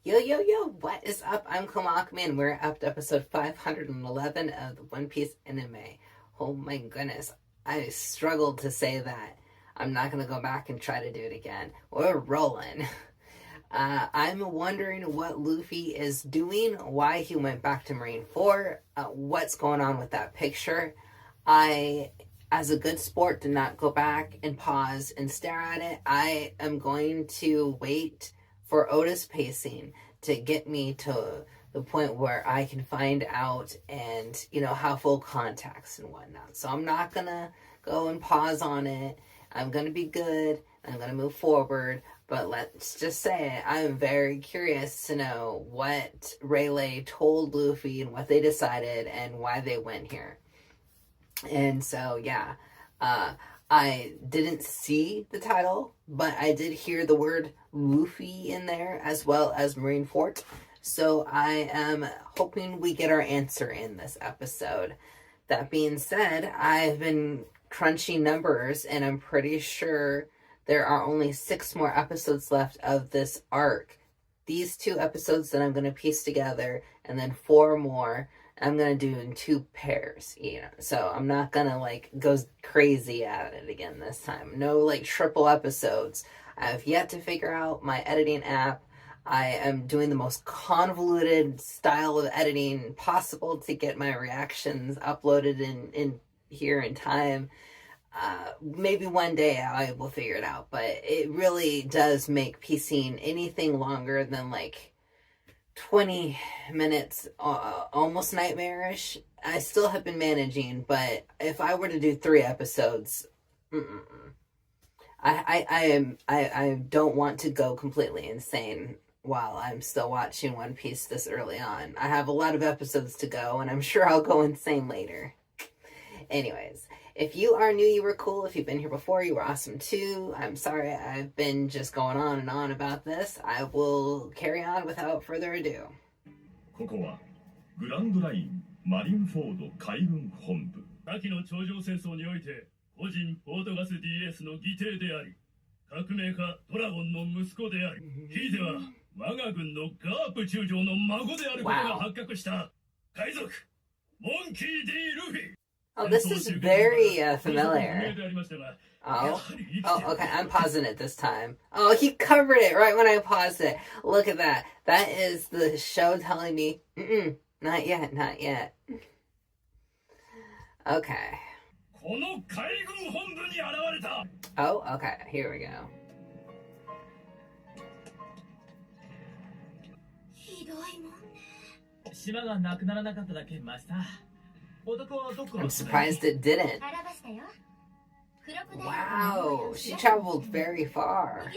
Yo, what is up? I'm Komakami, and we're up to episode 511 of the One Piece anime. Oh my goodness, I struggled to say that. I'm not going to go back and try to do it again. We're rolling. I'm wondering what Luffy is doing, why he went back to Marine 4, what's going on with that picture. I, as a good sport, did not go back and pause and stare at it. I am going to wait for Oda's pacing to get me to the point where I can find out and, have full context and whatnot. So I'm not going to go and pause on it. I'm going to be good. I'm going to move forward. But let's just say I'm very curious to know what Rayleigh told Luffy and what they decided and why they went here. And so, I didn't see the title, but I did hear the word Luffy in there as well as Marineford. So I am hoping we get our answer in this episode. That being said, I've been crunching numbers and I'm pretty sure there are only 6 more episodes left of this arc. These 2 episodes that I'm going to piece together and then 4 more I'm going to do in 2 pairs, So I'm not going to go crazy at it again this time. No triple episodes. I've yet to figure out my editing app. I am doing the most convoluted style of editing possible to get my reactions uploaded in here in time. Maybe one day I will figure it out, but it really does make piecing anything longer than 20 minutes, almost nightmarish. I still have been managing, but if I were to do 3 episodes, I don't want to go completely insane while I'm still watching One Piece this early on. I have a lot of episodes to go, and I'm sure I'll go insane later. Anyways, if you are new, you were cool. If you've been here before, you were awesome too. I'm sorry I've been just going on and on about this. I will carry on without further ado. ここはグランドラインマリンフォード海軍本部。先の頂上戦争において個人ポートガス DS の義弟であり、革命家ドラゴンの息子であり、ひいては我が軍のガープ中将の孫であることが発覚した海賊モンキー D. ルフィ。Oh, this is very familiar. Oh, okay, I'm pausing it this time. Oh, he covered it right when I paused it. Look at that. That is the show telling me, not yet. Okay. Oh, okay, here we go. I'm surprised it didn't. Wow, she traveled very far.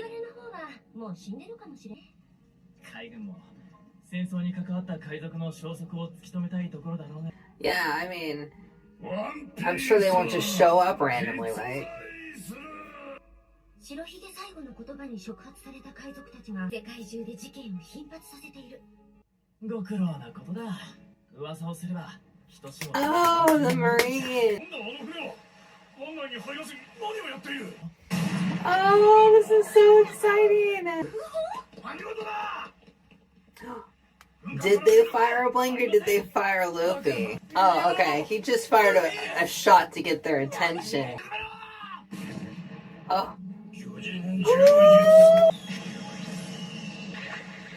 Yeah, I mean, I'm sure they won't just show up randomly, right? 白ひげ最後の言葉に触発された海賊たちが世界中で事件を頻発させている。ご苦労なことだ。噂をすれば。Oh, the Marine! Oh, this is so exciting! Did they fire a blank or did they fire Luffy? Oh, okay. He just fired a shot to get their attention. Oh.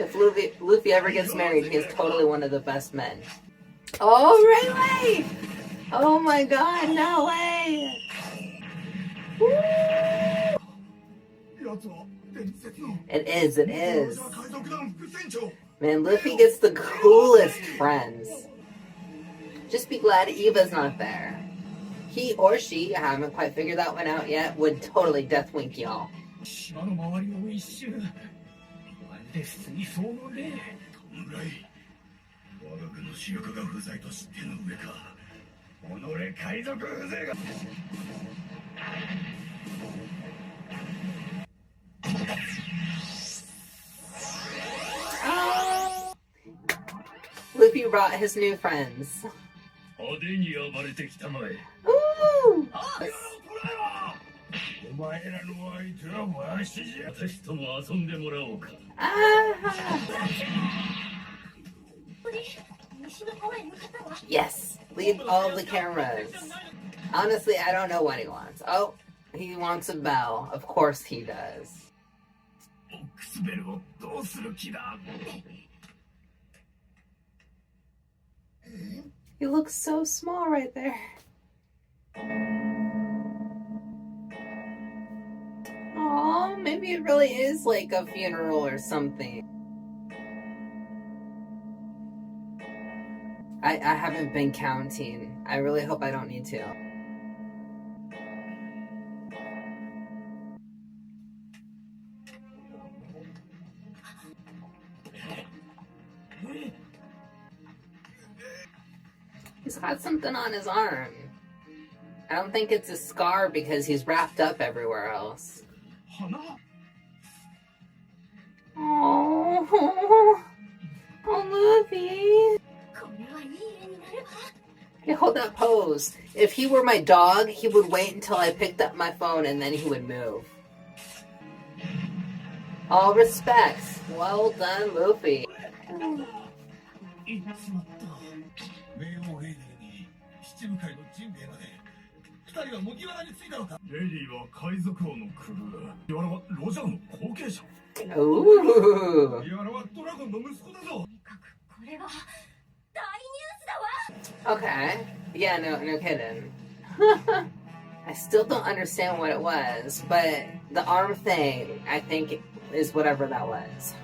If Luffy ever gets married, he is totally one of the best men. Oh, Rayleigh! Oh my god, no way! Woo! It is. Man, Luffy gets the coolest friends. Just be glad Eva's not there. He or she, I haven't quite figured that one out yet, would totally deathwink y'all. Luffy brought his new friends. Ooh! Ah! Yes, leave all the cameras. Honestly, I don't know what he wants. Oh, he wants a bell. Of course he does. オックスベルをどうする気だ He looks so small right there. Aw, maybe it really is like a funeral or something. I haven't been counting. I really hope I don't need to. He's got something on his arm. I don't think it's a scar because he's wrapped up everywhere else. 花 Oh, Luffy. これはいい絵になるわ Okay, hold that pose. If he were my dog, he would wait until I picked up my phone and then he would move. All respects. Well done, Luffy. いっちまった冥王レイデルに七部会のジンベエまで二人は麦わらに着いたのかレイリーは海賊王のクルー麦わらはロジャーの後継者 Ooh. 麦わらはドラゴンの息子だぞとにかくこれは大ニュースだわ Okay. Yeah, no kidding. I still don't understand what it was, but the arm thing, I think, is whatever that was.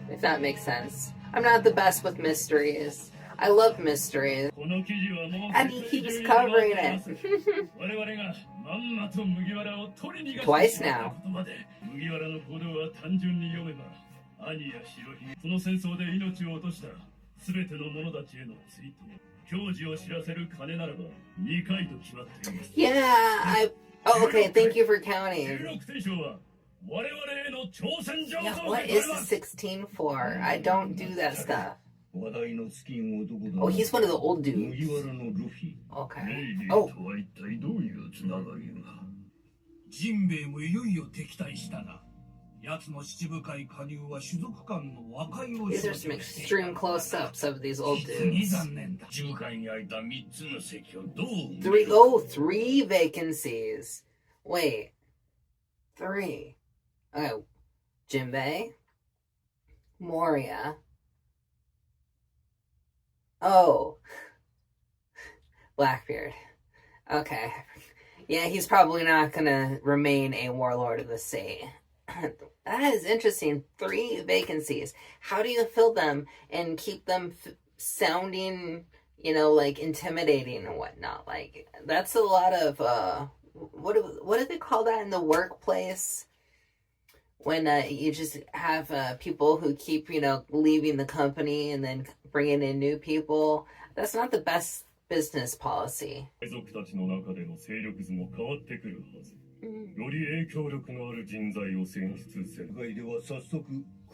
If that makes sense. I'm not the best with mysteries. I love mysteries. この記事はもう And he keeps covering it. 我々がまんまと麦わらを取り逃が Twice してしまった now. ことまで麦わらの行動は単純に読めば兄や白ひげその戦争で命を落とした全ての者たちへの追悼矜持を知らせる金ならば2回と決まっています Yeah, Oh, okay, thank you for counting. 16帝将は我々への挑戦状 Yeah, と what is the 16 for? I don't do that stuff. 話題のスキン男だ Oh, he's one of the old 麦 dudes. わらのルフィ Okay. レイリー Oh, とは一体どういうつながりがジンベエもいよいよ敵対したな奴の七部会加入は種族間の和解を these are some extreme close-ups of these old 実に dudes. 残念だ七部会に空いた3つの席をどう Three vacancies. Wait. 3. Oh. Jinbei. Moria. Oh. Blackbeard. Okay. Yeah, he's probably not gonna remain a warlord of the sea. That is interesting. 3 vacancies. How do you fill them and keep them sounding, like intimidating and whatnot? Like, that's a lot of, what do they call that in the workplace? When you just have people who keep, leaving the company and then bringing in new people. That's not the best business policy. 海賊たちの中での勢力図も変わってくるはずより影響力のある人材を選出せる会では早速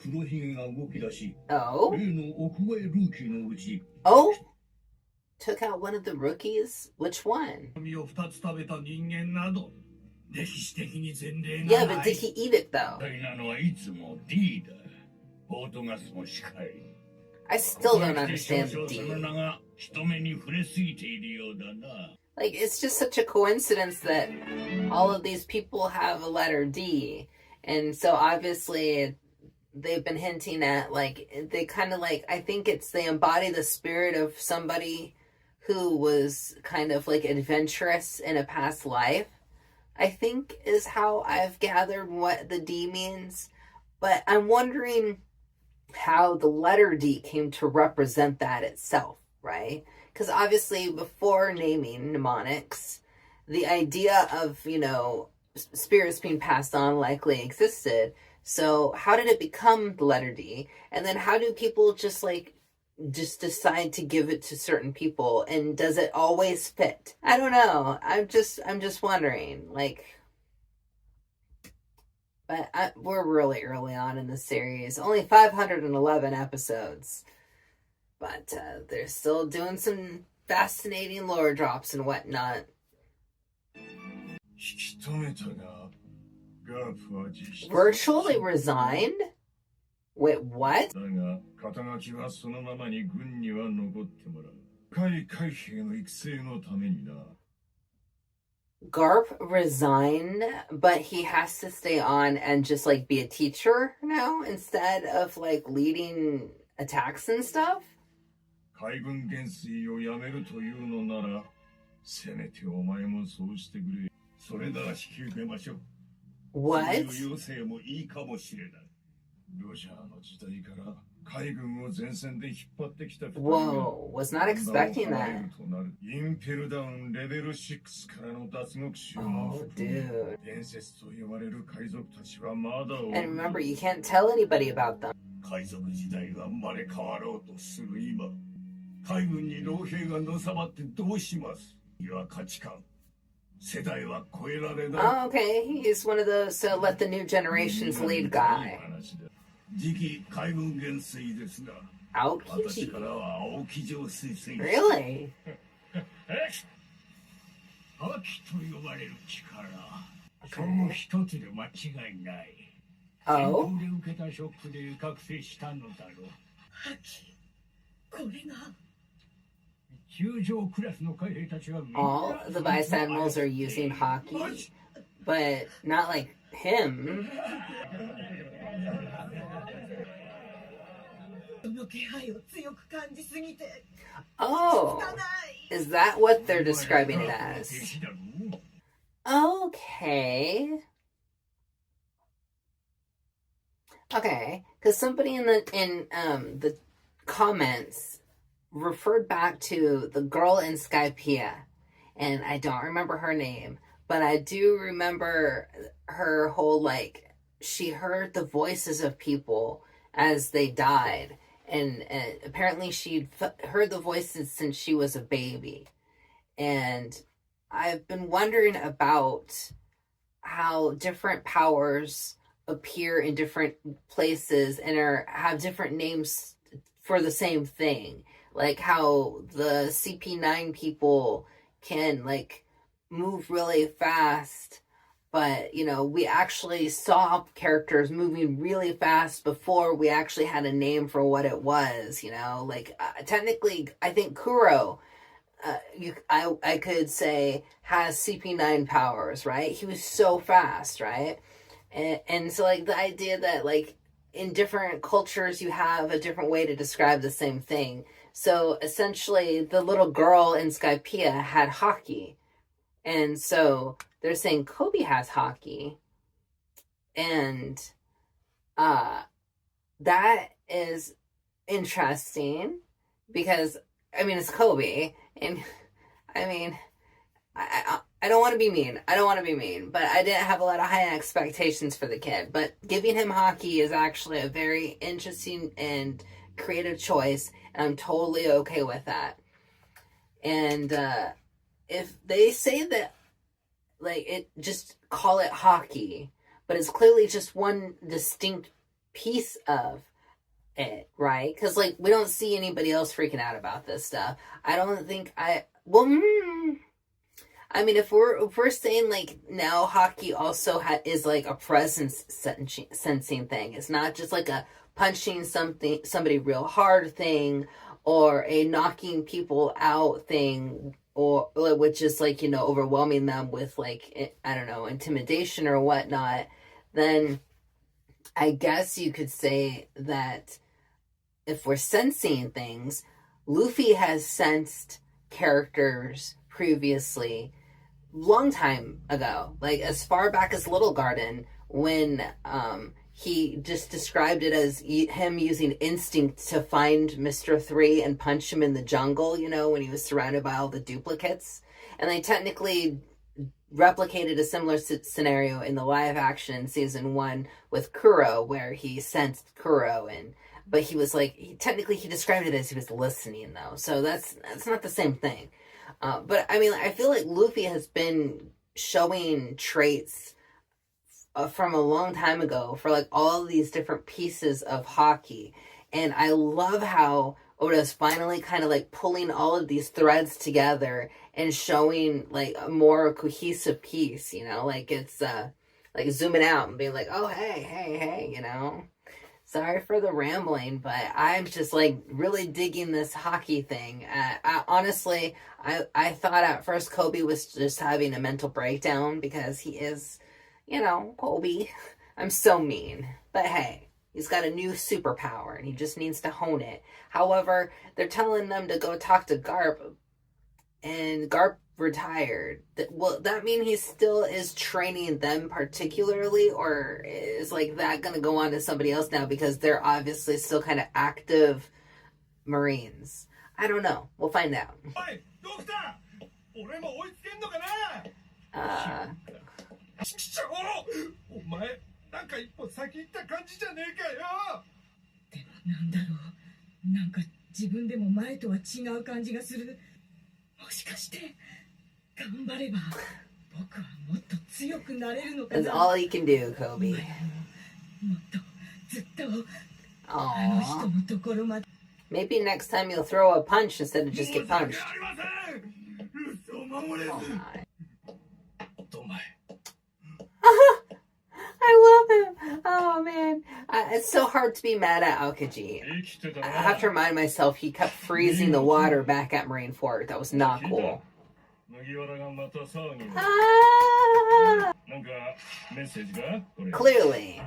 黒ひげが動き出し Oh? 例の奥越えルーキーのうち Oh? Took out one of the rookies? Which one? 身を2つ食べた人間など歴史的に前例 Yeah, がな but い did he eat it though? 大なのはいつも D だポートガスもしかり I still don't understand そ D. の名が人目に触れすぎているようだな Like, it's just such a coincidence that all of these people have a letter D. And so obviously they've been hinting at, like, they kind of like, I think they embody the spirit of somebody who was kind of like adventurous in a past life, I think is how I've gathered what the D means. But I'm wondering how the letter D came to represent that itself, right? Because obviously before naming mnemonics, the idea of, spirits being passed on likely existed. So how did it become the letter D? And then how do people just decide to give it to certain people? And does it always fit? I don't know. I'm just wondering, but we're really early on in the series. Only 511 episodes. But they're still doing some fascinating lore drops and whatnot. Virtually resigned? Wait, what? 海兵の育成のためにな。 Garp resigned, but he has to stay on and just like be a teacher now instead of like leading attacks and stuff. 海軍元帥を辞めるというのなら、せめてお前もそうしてくれ。それなら引き受けましょう。 What? そういう要請もいいかもしれない。ロジャーの時代から海軍を前線で引っ張ってきた2人が Whoa, was not expecting that. インペルダウンレベル6からの脱獄囚も Oh, 含め dude. 伝説と言われる海賊たちはまだ多い。 And remember, you can't tell anybody about them. 海賊時代が生まれ変わろうとする今、海軍に老兵がのさばってどうします。いや価値観、世代は超えられない。 Oh, okay, he's one of those let the new generations lead guy. 次期海軍元帥ですが、 私 Aokiji. からは青木城推薦。 Really? 覇気と呼ばれる力、その一つで間違いない。 Oh? で受けたショックで覚醒したのだろう。覇気、これが中将クラスの海兵たちはみんな All the vice admirals are using hockey, but not like him. その気配を強く感じすぎて Oh, 汚い。 is that what they're describing it as? Okay. Okay, because somebody in the comments referred back to the girl in Skypiea, and I don't remember her name, but I do remember her whole like she heard the voices of people as they died, and apparently she'd heard the voices since she was a baby, and I've been wondering about how different powers appear in different places and have different names for the same thing. Like how the CP9 people can like move really fast, but you know, we actually saw characters moving really fast before we actually had a name for what it was, you know? Like technically I think Kuro I could say has CP9 powers, right? He was so fast, right? And so like the idea that like in different cultures you have a different way to describe the same thing. So essentially the little girl in Skypiea had hockey. And so they're saying Kobe has hockey. And that is interesting because I mean it's Kobe, and I mean I don't want to be mean. I don't want to be mean, but I didn't have a lot of high expectations for the kid. But giving him hockey is actually a very interesting and creative choice, and I'm totally okay with that. And if they say that, like, it just call it hockey, but it's clearly just one distinct piece of it, right? Because, like, we don't see anybody else freaking out about this stuff. I don't think I mean, if we're saying like now hockey also is like a presence sensing thing. It's not just like a punching somebody real hard thing, or a knocking people out thing, or which is like, you know, overwhelming them with like, I don't know, intimidation or whatnot. Then I guess you could say that if we're sensing things, Luffy has sensed characters previously, long time ago, like as far back as Little Garden, when he just described it as him using instinct to find Mr. 3 and punch him in the jungle, you know, when he was surrounded by all the duplicates. And they technically replicated a similar scenario in the live action season 1 with Kuro, where he sensed Kuro, but he was like, he described it as he was listening though, so that's not the same thing. But I mean, I feel like Luffy has been showing traits from a long time ago for like all these different pieces of hockey. And I love how Oda's finally kind of like pulling all of these threads together and showing like a more cohesive piece, you know, like it's like zooming out and being like, oh, hey, you know. Sorry for the rambling, but I'm just like really digging this hockey thing. Honestly, I thought at first Kobe was just having a mental breakdown because he is, Kobe. I'm so mean. But hey, he's got a new superpower and he just needs to hone it. However, they're telling them to go talk to Garp, and Garp retired. Will that mean he still is training them particularly, or is like that gonna go on to somebody else now because they're obviously still kind of active Marines? I don't know. We'll find out. Uh, お前なんか一歩先行った感じじゃねえかよ。でもなんだろう、なんか自分でも前とは違う感じがする。もしかして頑張れば僕はもっと強くなれるのか that's な。 all he can do, Kobe. もっとずっとあ Aww. の人のところまで。 Maybe next time you'll throw a punch instead of just get 申し訳 punched. ありません。嘘を守れず。 Oh my. お前 I love him. Oh man, it's so hard to be mad at Aokiji. 生きてた I な have to remind myself he kept freezing the water back at Marineford. That was not cool. 麦わらがまた騒ぎを Ah, なんかメッセージかこれ clearly.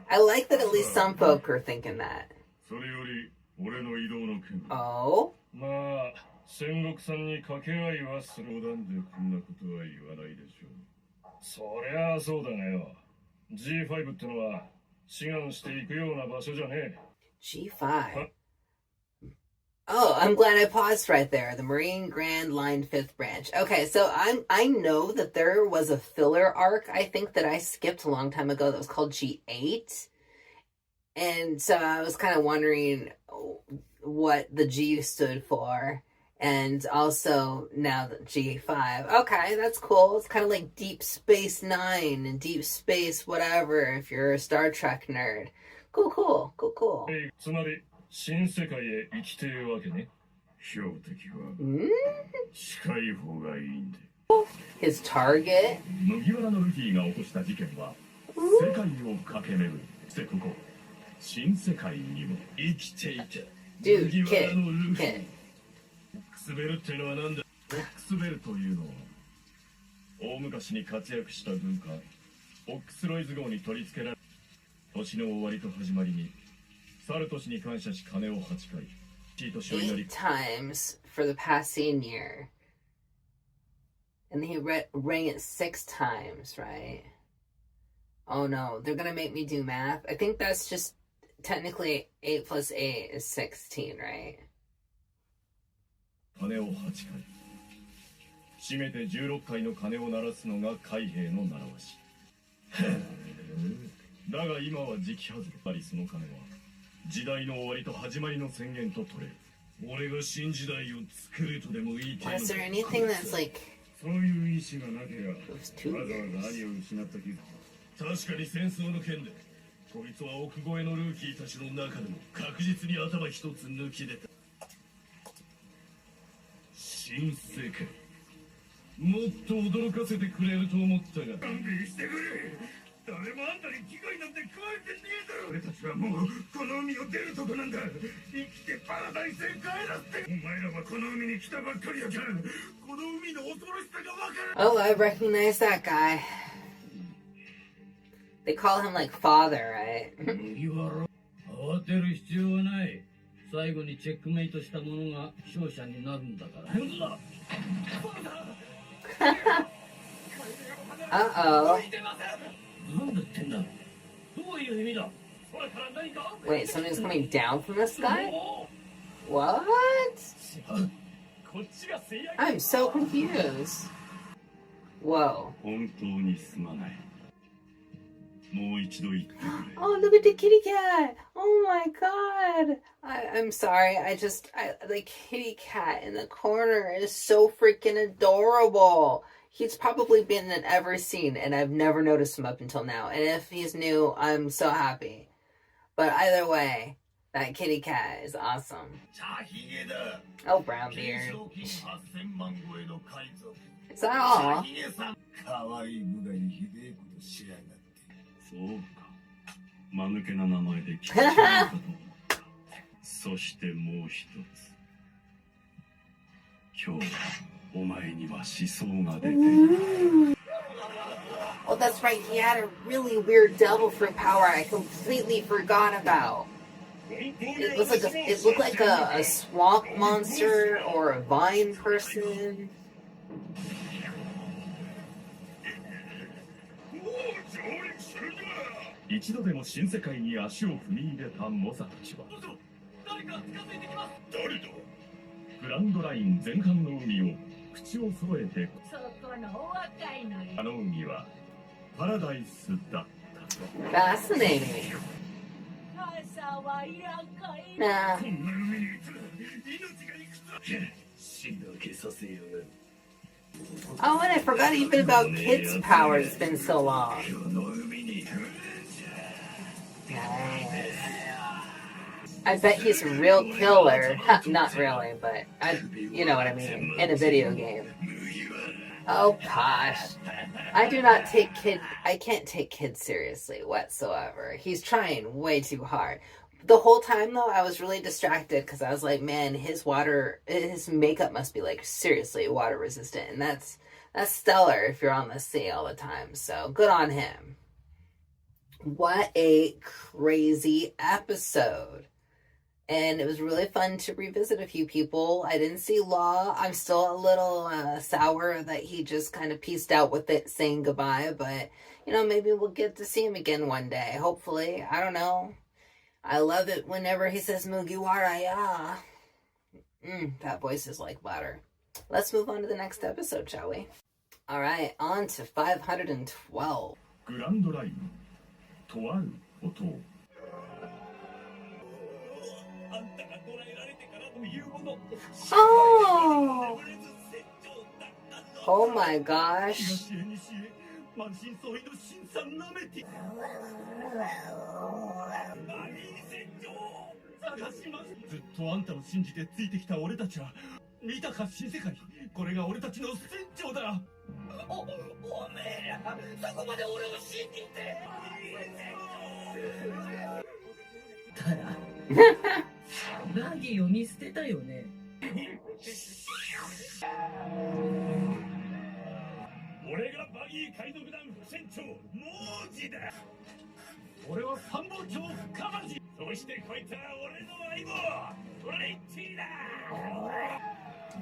I like that at least some folk are thinking that. それより俺の移動の件 Oh? まあ戦国さんに掛け合いはする冗談でこんなことは言わないでしょうそりゃあそうだがよ G5 ってのは志願していくような場所じゃねえ G5. Oh, I'm glad I paused right there. The Marine Grand Line 5th Branch. Okay, so I know that there was a filler arc, I think, that I skipped a long time ago that was called G8. And so I was kind of wondering what the G stood for. And also now the G5. Okay, that's cool. It's kind of like Deep Space Nine and Deep Space whatever if you're a Star Trek nerd. Cool. つまり新世界へ生きているわけね標的は Mm? 近い方がいいんで His target? 麦わらのルフィが起こした事件は世界を駆け巡るそしてここ新世界にも生きていた Dude, 麦わら kid, のルフィ kid. オックスベルってのはなんだオックスベルというのは大昔に活躍した軍艦オックスロイズ号に取り付けられ年の終わりと始まりに去る年に感謝し金を8回地位としを祈り 8 times for the passing year. And he rang it 6 times, right? Oh no, they're gonna make me do math. I think that's just technically 8 plus 8 is 16, right? 鐘を8回締めて16回の鐘を鳴らすのが海兵の習わしだが今は時期外れありその鐘は時代の終わりと始まりの宣言と取れる俺が新時代を作るとでも言いたい Is there anything that's like そういう意志がなければ those 2わざわ years? ざ兄を失った傷確かに戦争の件でこいつは奥越えのルーキーたちの中でも確実に頭一つ抜き出た新世界もっと驚かせてくれると思ったが勘弁してくれ誰もあんたに危害なんて加えてねえだろ俺たちはもうこの海を出るとこなんだ生きてパラダイスへ帰らせてお前らはこの海に来たばっかりやからこの海の恐ろしさがわからん Oh, I recognize that guy. They call him like father, right? 麦わら慌てる必要はない最後にチェックメイトした者が勝者になるんだから Uh-oh. なんだってんだどういう意味だ空から何か Wait, something's coming down from the sky? も What? こっちが制約 I'm so confused. Whoa. 本当にすまないもう一度言ってくれ Oh, look at the kitty cat. Oh my god. I'm sorry. The kitty cat in the corner is so freaking adorable. He's probably been in every scene, and I've never noticed him up until now. And if he's new, I'm so happy. But either way, that kitty cat is awesome. 茶ひげだ Oh, brown 懸 beard. 賞金8000万超えの海賊 Is that all? 茶ひげさんかわいい無駄にひでえことしやがってそうか間抜けな名前で聞いているかと思った。そしてもう一つ。今日お前には思想が出ている。 Oh, that's right. He had a really weird devil fruit power I completely forgot about. It was like it looked like a swamp monster or a vine person. 一度でも新世界に足を踏み入れた猛者たちは、誰か近づいてきます。誰だ。グランドライン前半の海を口を揃えて、そこのお若いのにあの海はパラダイスだったと。 Fascinating. 朝はいらんかい Nah. こんな海にいたら命がいくつ死んだけさせよう。 Oh, and I forgot even about kids' power. It's been so long. この海に Nice. I bet he's a real killer. Not really, but you know what I mean. In a video game. Oh gosh. I can't take kids seriously whatsoever. He's trying way too hard. The whole time though, I was really distracted because I was like, man, his makeup must be like seriously water resistant. And that's stellar if you're on the sea all the time. So good on him. What a crazy episode. And it was really fun to revisit a few people. I didn't see Law. I'm still a little sour that he just kind of pieced out with it, saying goodbye. But, you know, maybe we'll get to see him again one day. Hopefully. I don't know. I love it whenever he says Mugiwara, ya. That voice is like butter. Let's move on to the next episode, shall we? All right, on to 512. グランドラインとあることを。 Oh! Oh my gosh. 満身創痍の新さんなめて探します。ずっとあんたを信じてついてきた俺たちは見たか新世界。これが俺たちの船長だ。おめえらそこまで俺を信じて。たらバギーを見捨てたよね。俺がバギー海賊団副船長モージだ。俺は参謀長カマジ。そしてこいつは俺の相棒トレッティだ。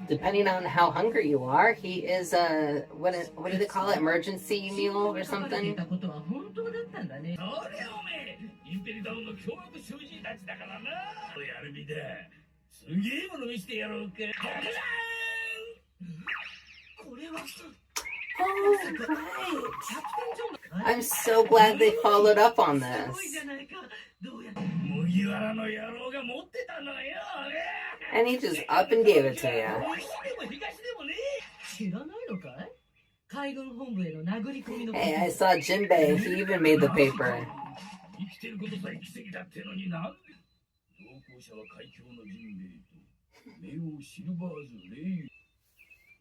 Depending on how hungry you are, he is what do they call it? Emergency meal or something? たことは本当だったんだね。それおめえインペリダウンの凶悪囚人たちだからな。やるみだ。すげえもの見せてやろうか。これは Oh, right. I'm so glad they followed up on す this. ごいじゃないか。どうやって 麦わらの野郎が持ってたのよ。 And he just up and gave it to you. 西でも東でもね。知らないのかい？海軍本部への殴り込みの。 Hey, I saw Jinbei. He even made the paper. 生きてることさえ奇跡だってのになんで。同行者は海峡のジンベエと名王シルバーズレ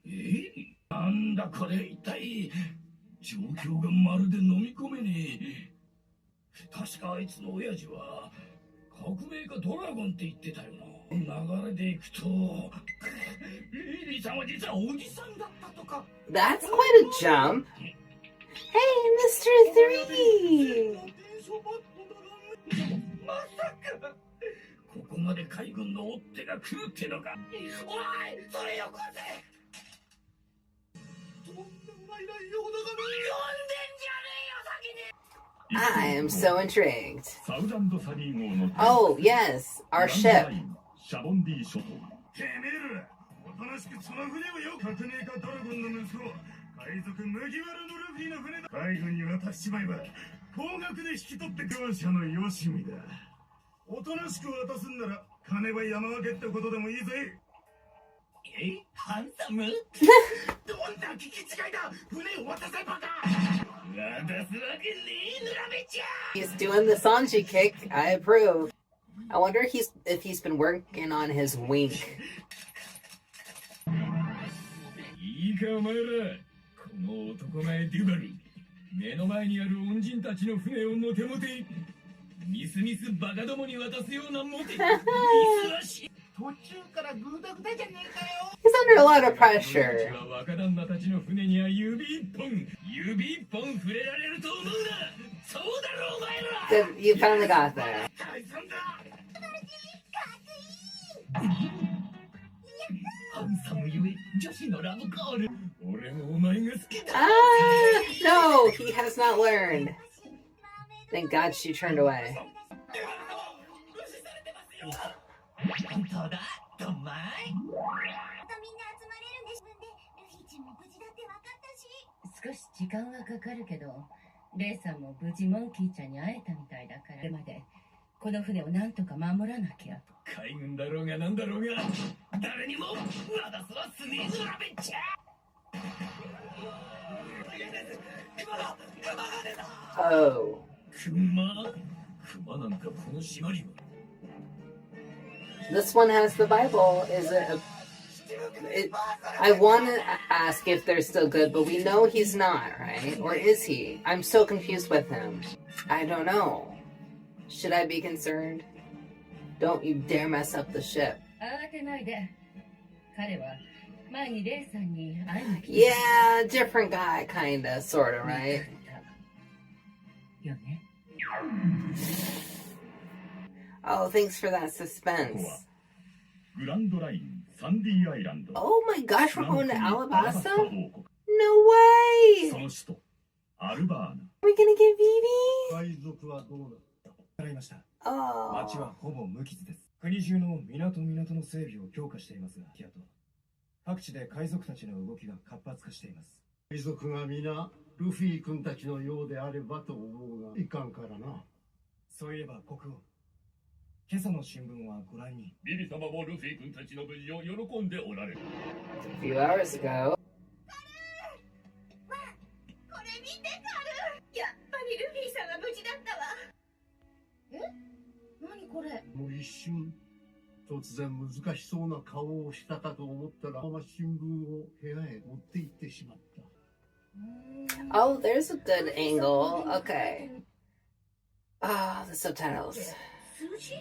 イ。なんだこれ一体。状況がまるで飲み込めねえ。確かあいつの親父は革命家ドラゴンって言ってたよな。流れでいくとレイリーさんは実はおじさんだったとか。 That's quite a jump. Hey, Mr. 3! まさかここまで海軍の追っ手が来るってのか。おいそれよこせ。とんでもない内容だがね。呼んでんじゃねえよ先に。 I am so intrigued. サウザンドサリー号の Oh, yes, our ship. シャボンディ諸島。てめえらおとなしくその船をよ。革命家ドラゴンの息子海賊麦わらのルフィの船だ。海軍に渡しちまえば高額で引き取って業者のよしみだ。おとなしく渡すんなら金は山分けってことでもいいぜ。ハンサムどんな聞き違いだ。船を渡せバカ。渡すわけねえぬらめちゃ。 He's doing the Sanji kick. I approve. I wonder if he's been working on his wink. いいかお前ら、この男前デュバル、目の前にある恩人たちの船をモテモテ。ミスミスバカどもに渡すようなモテミスらしい。途中からグダグダじゃねえかよ。 He's under a lot of 俺たち pressure. は若旦那たちの船には指一本触れられると思うな。そうだろお前ら。 Good, you finally got there. 解散だ。ハンサムゆえ女子のラブコール。俺もお前が好きだ。 Ah, no, he has not learned. Thank God she turned away. 本当だドンマイ。みんな集まれるんで自分でルフィちゃんも無事だって分かったし。少し時間はかかるけど、レイさんも無事モンキーちゃんに会えたみたいだから、これまでこの船をなんとか守らなきゃ。海軍だろうがなんだろうが誰にも渡すはスネーズラベッチャー。 Oh. 熊なんかこの島には。 This one has the Bible. I want to ask if they're still good, but we know he's not, right? Or is he? I'm so confused with him. I don't know. Should I be concerned? Don't you dare mess up the ship. 慌てないで。彼は前にレイさんに会いに来て Yeah, different guy, kinda, sorta, right? よね。 Oh, thanks for that ここ suspense. はグランドラインサンディアイランド。 Oh my gosh, we're フラン going ス to にアラバ Alabasta? スタ王国。 No そ way! の首都アルバーナ。 Are we gonna get BB? 海賊はどうだった。払いました。 Oh. 町はほぼ無傷です。国中の港の整備を強化していますが、キアと各地で海賊たちの動きが活発化しています。海賊が皆ルフィ君たちのようであればと思うが、いかんからな。そういえば国王、今朝の新聞はご覧に。ビビ様もルフィ君たちの無事を喜んでおられる。 A few hours ago. これ見てカル。やっぱりルフィさんは無事だったわ。何これ。もう一瞬、突然難しそうな顔をしたかと思ったら、新聞を部屋へ持って行ってしまった。Oh, there's a good angle. Okay. Ah, the subtitles. 数字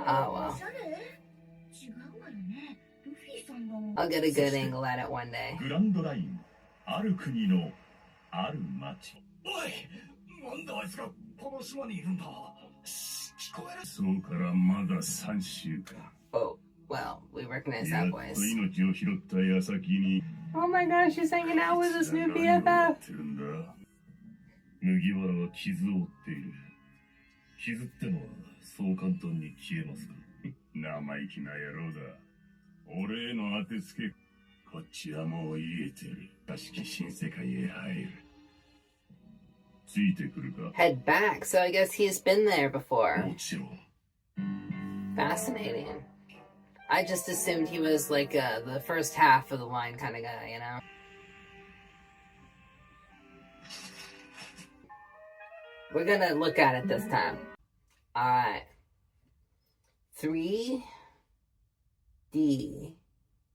Ah, well. おしゃれ違うわよね。ルフィさんだもん。 I'll get a good angle at it one day. グランドラインある国のある町。おい、なんであいつがこの島にいるんだ。聞こえる。そうからまだ3週間。 Oh, well, we recognize やっ that と voice. 命を拾った矢先に Oh my gosh, she's hanging out with his new 何をや BFF. ってるんだ。麦わらは傷を負っている。傷ってのはそう簡単に消えますか。生意気な野郎だ。俺への当てつけ。こっちはもう言えてる。らしき新世界へ入る。ついてくるか。 Head back, so I guess he's been there before. もちろん。 Fascinating. I just assumed he was like the first half of the line kind of guy, you know? We're gonna look at it this time. Alright. 3D,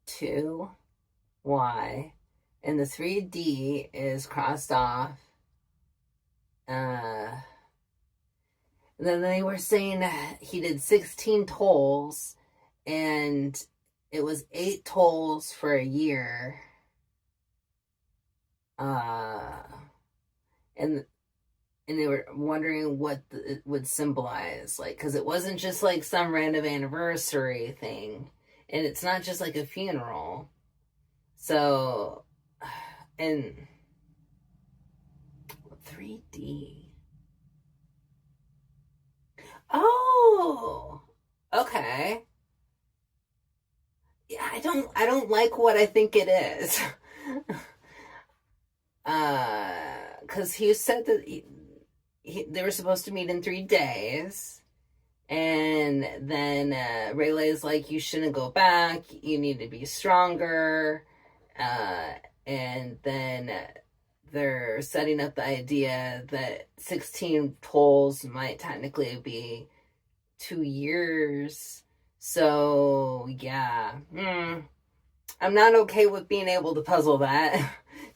2Y. And the 3D is crossed off. And then they were saying he did 16 tolls, and it was 8 tolls for a year. And they were wondering what it would symbolize, like, because it wasn't just like some random anniversary thing, and it's not just like a funeral. So, and 3D. Oh, okay. Yeah, I don't like what I think it is. Because he said that they were supposed to meet in 3 days, and then Rayleigh's like, you shouldn't go back, you need to be stronger, and then they're setting up the idea that 16 tolls might technically be 2 years. So, yeah. I'm not okay with being able to puzzle that.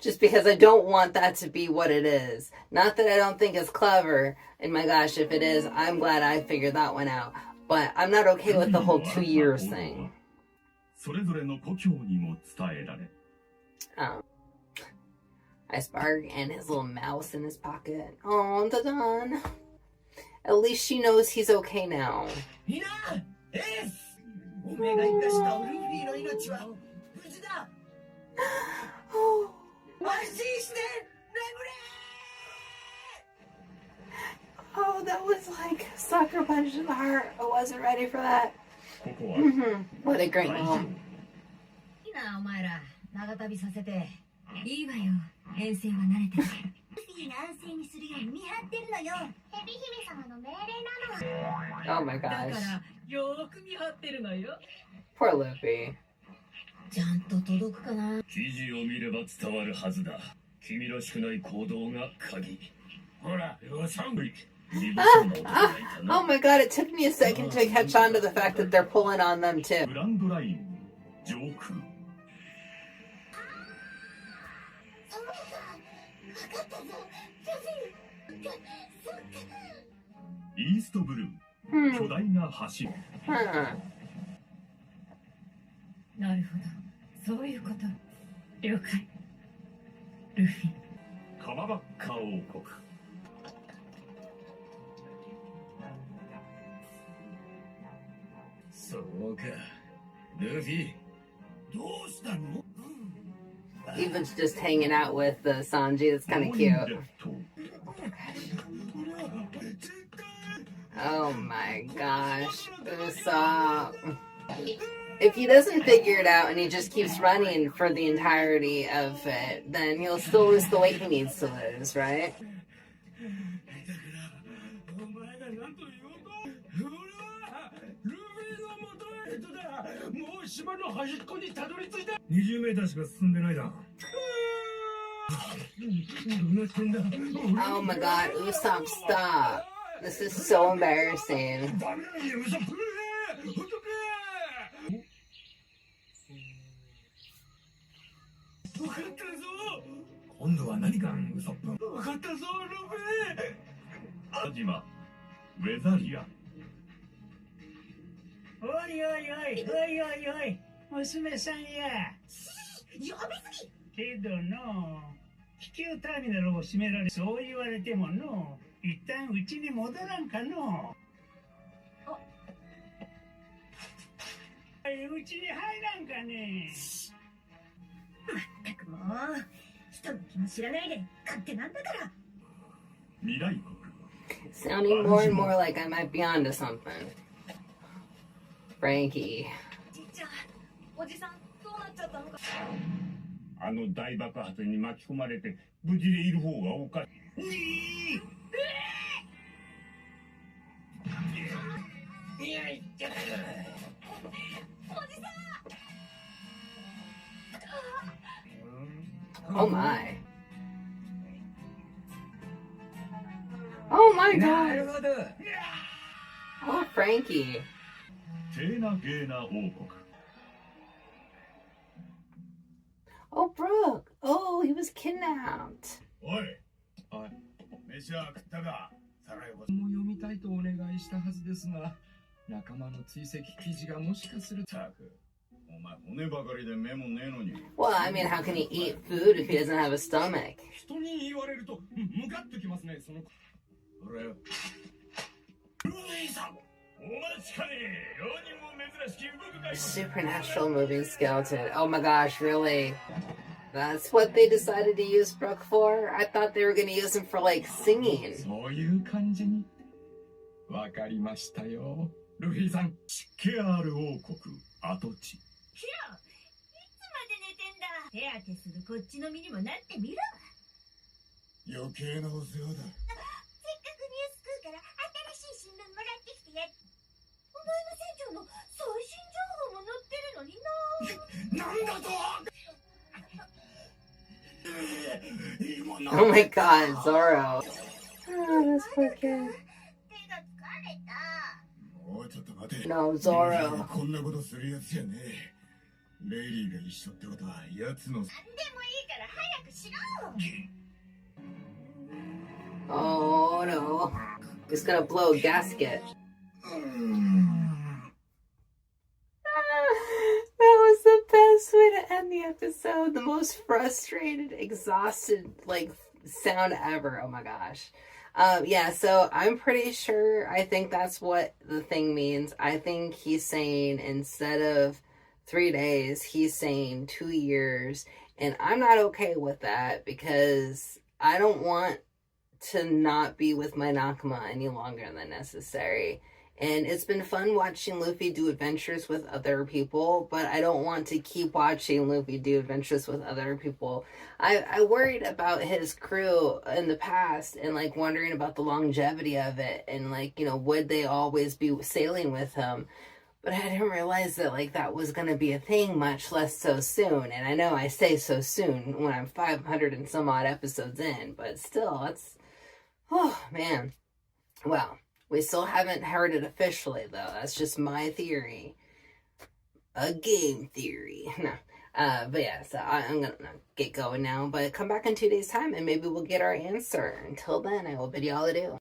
Just because I don't want that to be what it is. Not that I don't think it's clever, and my gosh, if it is, I'm glad I figured that one out. But I'm not okay with the whole 2 years thing. それぞれの故郷にも伝えられ、Iceberg and his little mouse in his pocket. Oh, Dadan. At least she knows he's okay now. みんなエースおめえが生かしたルフィの命は無事だ Oh, 安心して眠れ oh, that was like a sucker punch in the heart. I wasn't ready for that. ここは What a great 海上 mom. いいなお前ら長旅させて。いいわよ。遠征は慣れてる。ルフィが安静にするように見張ってるのよ。ヘビ姫様の命令なの。 Oh my だか gosh. らよーく見張ってるのよ。 Poor Luffy. ちゃんと届くかな。記事を見れば伝わるはずだ。君らしくない行動が鍵。ほら、よさんぶり。 Oh my god, it took me a second to catch on to the fact that they're pulling on them too. グランドライン上空。そうか。分かったぞ。ルフィ。そっか。イーストブルー、巨大な橋。 Huh. なるほど。そういうこと。了解。ルフィ。カマバッカ王国。そうか。ルフィ、どうしたの？ Eva's just hanging out with Sanji. That's kind of cute. Oh my gosh. Usopp. If he doesn't figure it out and he just keeps running for the entirety of it, then he'll still lose the weight he needs to lose, right? お前が何と言おうと、俺はルフィの元へとだ。もう島の端っこにたどり着いた。20メーターしか進んでないだ。どうなってんだ。 Oh my god, Usopp, stop. This is so embarrassing. ダメだよ、ウソップ。ほっとけ。分かったぞ。今度は何かウソップ。分かったぞ、ルフィ。田島、ウェザリア。おいおいおいおいおいおい娘さんや呼びすぎ。けどの気球ターミナルを閉められそう言われてもの一旦うちに戻らんかのうちに入らんかねまったくもう人の気も知らないで勝手なんだから。未来国。 Sounding more and more like I might be onto something. Frankie. じいちゃん、おじさんどうなっちゃったのか。あの大爆発に巻き込まれて無事でいる方がおかしい。Oh my. Oh my な god. るほど。 Oh, Frankie. テーナゲーナ王国。 Oh, Brooke. Oh, he was kidnapped. おい。おい。飯は食ったか。さらいこ。も読みたいとお願いしたはずですが、仲間の追跡記事がもしかすると。たく。お前骨ばかりで目もねえのに。 Well, I mean, how can he eat food if he doesn't have a stomach? 人に言われるとムカッときますね。その。俺よ。ルフィさん。お待ちかね。世にも珍しき動くがい。 Supernatural moving skeleton. Oh my gosh, really? That's what they decided to use Brooke for? I thought they were going to use him for, like, singing. そういう感じに。わかりましたよ。ルフィさん。ケアール王国跡地。ヒロ、いつまで寝てんだ。手当てするこっちの身にもなってみろ。余計なお世話だ。せっかくニュースクーから新しい新聞もらってきてや。お前の船長の最新情報も載ってるのにな。なんだと。 Oh my god, Zoro. Oh, this poor kid. 手が疲れた。もうちょっと待て。 No, Zoro. こんなことするやつじゃねえ。レイリーが一緒ってことは奴の。なんでもいいから早くくしろ。 Oh no. He's gonna blow a gasket. That was the best way to end the episode. The most frustrated, exhausted, sound ever. Oh my gosh. Yeah, so I'm pretty sure, I think that's what the thing means. I think he's saying instead of 3 days, he's saying 2 years. And I'm not okay with that because I don't want to not be with my Nakama any longer than necessary. And it's been fun watching Luffy do adventures with other people, but I don't want to keep watching Luffy do adventures with other people. I worried about his crew in the past and wondering about the longevity of it and would they always be sailing with him? But I didn't realize that that was going to be a thing, much less so soon. And I know I say so soon when I'm 500 and some odd episodes in, but still, it's, oh man. Well, we still haven't heard it officially, though. That's just my theory. A game theory. No. But yeah, so I'm going to get going now. But come back in 2 days' time and maybe we'll get our answer. Until then, I will bid y'all adieu.